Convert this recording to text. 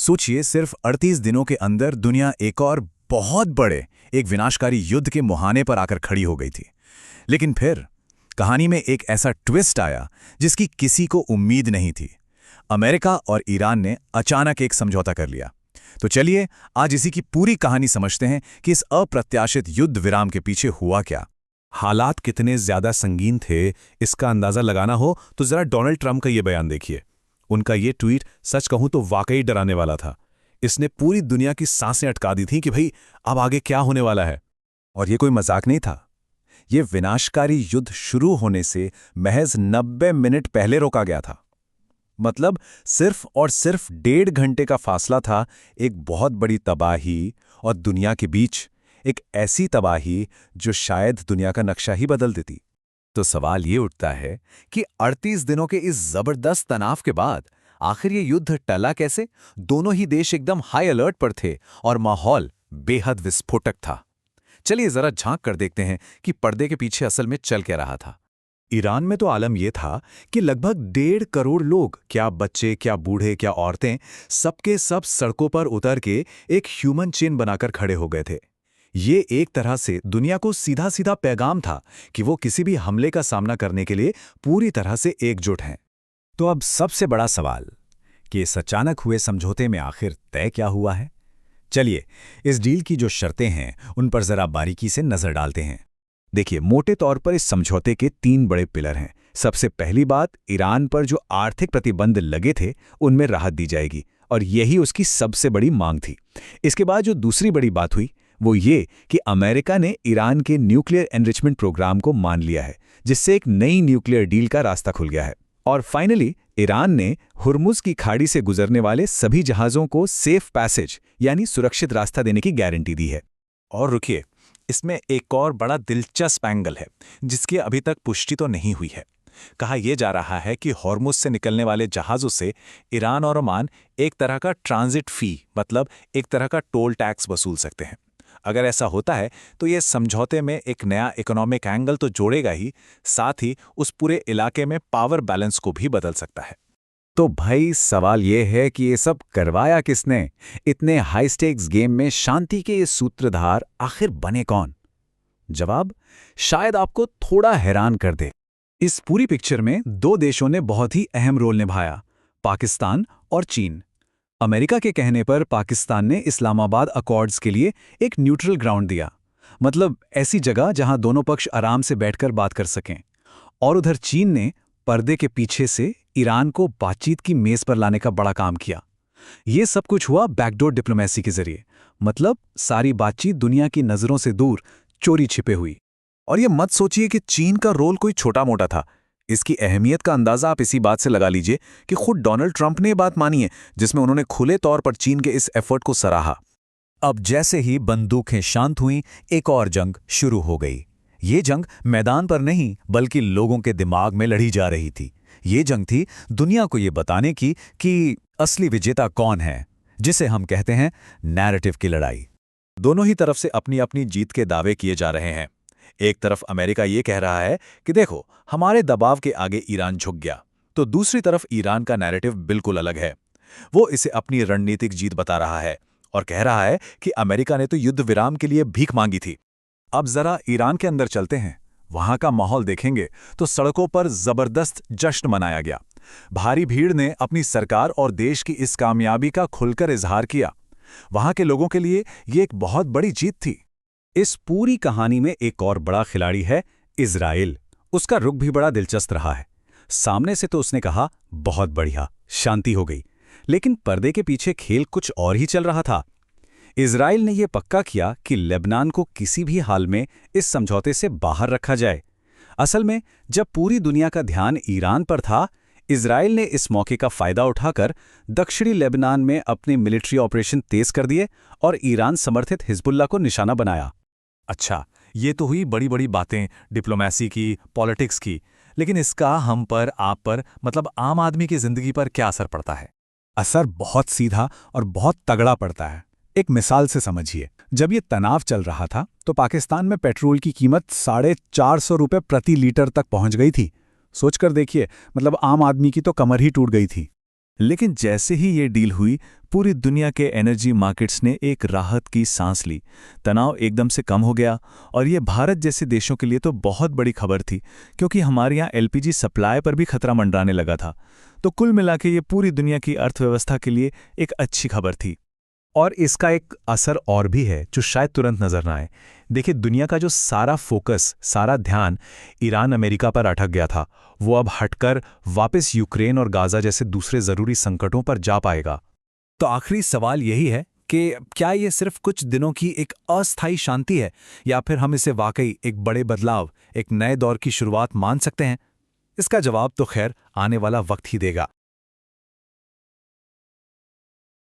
सोचिए, सिर्फ 38 दिनों के अंदर दुनिया एक और बहुत बड़े, एक विनाशकारी युद्ध के मुहाने पर आकर खड़ी हो गई थी। लेकिन फिर कहानी में एक ऐसा ट्विस्ट आया जिसकी किसी को उम्मीद नहीं थी। अमेरिका और ईरान ने अचानक एक समझौता कर लिया। तो चलिए आज इसी की पूरी कहानी समझते हैं कि इस अप्रत्याशित युद्ध विराम के पीछे हुआ क्या। हालात कितने ज्यादा संगीन थे, इसका अंदाजा लगाना हो तो जरा डोनाल्ड ट्रंप का ये बयान देखिए। उनका ये ट्वीट सच कहूं तो वाकई डराने वाला था। इसने पूरी दुनिया की सांसें अटका दी थी कि भाई अब आगे क्या होने वाला है। और ये कोई मजाक नहीं था। ये विनाशकारी युद्ध शुरू होने से महज 90 मिनट पहले रोका गया था। मतलब सिर्फ और सिर्फ 1.5 घंटे का फासला था एक बहुत बड़ी तबाही और दुनिया के बीच, एक ऐसी तबाही जो शायद दुनिया का नक्शा ही बदल देती। तो सवाल ये उठता है कि 38 दिनों के इस जबरदस्त तनाव के बाद आखिर ये युद्ध टला कैसे? दोनों ही देश एकदम हाई अलर्ट पर थे और माहौल बेहद विस्फोटक था। चलिए जरा झांक कर देखते हैं कि पर्दे के पीछे असल में चल क्या रहा था। ईरान में तो आलम यह था कि लगभग 1.5 करोड़ लोग, क्या बच्चे, क्या बूढ़े, क्या औरतें, सबके सब सड़कों पर उतर के एक ह्यूमन चेन बनाकर खड़े हो गए थे। ये एक तरह से दुनिया को सीधा सीधा पैगाम था कि वो किसी भी हमले का सामना करने के लिए पूरी तरह से एकजुट हैं। तो अब सबसे बड़ा सवाल कि इस अचानक हुए समझौते में आखिर तय क्या हुआ है। चलिए इस डील की जो शर्तें हैं उन पर जरा बारीकी से नजर डालते हैं। देखिए, मोटे तौर पर इस समझौते के 3 बड़े पिलर हैं। सबसे पहली बात, ईरान पर जो आर्थिक प्रतिबंध लगे थे उनमें राहत दी जाएगी और यही उसकी सबसे बड़ी मांग थी। इसके बाद जो दूसरी बड़ी बात हुई वो ये कि अमेरिका ने ईरान के न्यूक्लियर एनरिचमेंट प्रोग्राम को मान लिया है, जिससे एक नई न्यूक्लियर डील का रास्ता खुल गया है। और फाइनली ईरान ने हुर्मुज की खाड़ी से गुजरने वाले सभी जहाज़ों को सेफ पैसेज यानी सुरक्षित रास्ता देने की गारंटी दी है। और रुकिए, इसमें एक और बड़ा दिलचस्प एंगल है जिसकी अभी तक पुष्टि तो नहीं हुई है। कहा यह जा रहा है कि हॉर्मुज से निकलने वाले जहाज़ों से ईरान और ओमान एक तरह का ट्रांजिट फी, मतलब एक तरह का टोल टैक्स वसूल सकते हैं। अगर ऐसा होता है तो यह समझौते में एक नया इकोनॉमिक एंगल तो जोड़ेगा ही, साथ ही उस पूरे इलाके में पावर बैलेंस को भी बदल सकता है। तो भाई सवाल यह है कि ये सब करवाया किसने? इतने हाई स्टेक्स गेम में शांति के ये सूत्रधार आखिर बने कौन? जवाब शायद आपको थोड़ा हैरान कर दे। इस पूरी पिक्चर में 2 देशों ने बहुत ही अहम रोल निभाया, पाकिस्तान और चीन। अमेरिका के कहने पर पाकिस्तान ने इस्लामाबाद अकॉर्ड्स के लिए एक न्यूट्रल ग्राउंड दिया, मतलब ऐसी जगह जहां दोनों पक्ष आराम से बैठकर बात कर सकें। और उधर चीन ने पर्दे के पीछे से ईरान को बातचीत की मेज पर लाने का बड़ा काम किया। ये सब कुछ हुआ बैकडोर डिप्लोमेसी के जरिए, मतलब सारी बातचीत दुनिया की नजरों से दूर, चोरी छिपे हुई। और ये मत सोचिए कि चीन का रोल कोई छोटा मोटा था। इसकी अहमियत का अंदाजा आप इसी बात से लगा लीजिए कि खुद डोनाल्ड ट्रंप ने बात मानी है, जिसमें उन्होंने खुले तौर पर चीन के इस एफर्ट को सराहा। अब जैसे ही बंदूकें शांत हुईं, एक और जंग शुरू हो गई। ये जंग मैदान पर नहीं बल्कि लोगों के दिमाग में लड़ी जा रही थी। ये जंग थी दुनिया को ये बताने की कि असली विजेता कौन है, जिसे हम कहते हैं नैरेटिव की लड़ाई। दोनों ही तरफ से अपनी अपनी जीत के दावे किए जा रहे हैं। एक तरफ अमेरिका ये कह रहा है कि देखो हमारे दबाव के आगे ईरान झुक गया, तो दूसरी तरफ ईरान का नैरेटिव बिल्कुल अलग है। वो इसे अपनी रणनीतिक जीत बता रहा है और कह रहा है कि अमेरिका ने तो युद्ध विराम के लिए भीख मांगी थी। अब जरा ईरान के अंदर चलते हैं। वहां का माहौल देखेंगे तो सड़कों पर जबरदस्त जश्न मनाया गया। भारी भीड़ ने अपनी सरकार और देश की इस कामयाबी का खुलकर इजहार किया। वहां के लोगों के लिए ये एक बहुत बड़ी जीत थी। इस पूरी कहानी में एक और बड़ा खिलाड़ी है इजराइल। उसका रुख भी बड़ा दिलचस्प रहा है। सामने से तो उसने कहा बहुत बढ़िया, शांति हो गई, लेकिन पर्दे के पीछे खेल कुछ और ही चल रहा था। इजराइल ने यह पक्का किया कि लेबनान को किसी भी हाल में इस समझौते से बाहर रखा जाए। असल में जब पूरी दुनिया का ध्यान ईरान पर था, इजराइल ने इस मौके का फायदा उठाकर दक्षिणी लेबनान में अपने मिलिट्री ऑपरेशन तेज कर दिए और ईरान समर्थित हिजबुल्लाह को निशाना बनाया। अच्छा, ये तो हुई बड़ी बड़ी बातें डिप्लोमेसी की, पॉलिटिक्स की, लेकिन इसका हम पर, आप पर, मतलब आम आदमी की जिंदगी पर क्या असर पड़ता है? असर बहुत सीधा और बहुत तगड़ा पड़ता है। एक मिसाल से समझिए, जब ये तनाव चल रहा था तो पाकिस्तान में पेट्रोल की कीमत 450 रुपये प्रति लीटर तक पहुंच गई थी। सोचकर देखिए, मतलब आम आदमी की तो कमर ही टूट गई थी। लेकिन जैसे ही ये डील हुई, पूरी दुनिया के एनर्जी मार्केट्स ने एक राहत की सांस ली। तनाव एकदम से कम हो गया और ये भारत जैसे देशों के लिए तो बहुत बड़ी खबर थी, क्योंकि हमारे यहाँ एलपीजी सप्लाई पर भी खतरा मंडराने लगा था। तो कुल मिला के ये पूरी दुनिया की अर्थव्यवस्था के लिए एक अच्छी खबर थी। और इसका एक असर और भी है जो शायद तुरंत नजर ना आए। देखिए, दुनिया का जो सारा फोकस, सारा ध्यान ईरान अमेरिका पर अटक गया था, वो अब हटकर वापस यूक्रेन और गाजा जैसे दूसरे जरूरी संकटों पर जा पाएगा। तो आखिरी सवाल यही है कि क्या ये सिर्फ कुछ दिनों की एक अस्थायी शांति है, या फिर हम इसे वाकई एक बड़े बदलाव, एक नए दौर की शुरुआत मान सकते हैं? इसका जवाब तो खैर आने वाला वक्त ही देगा।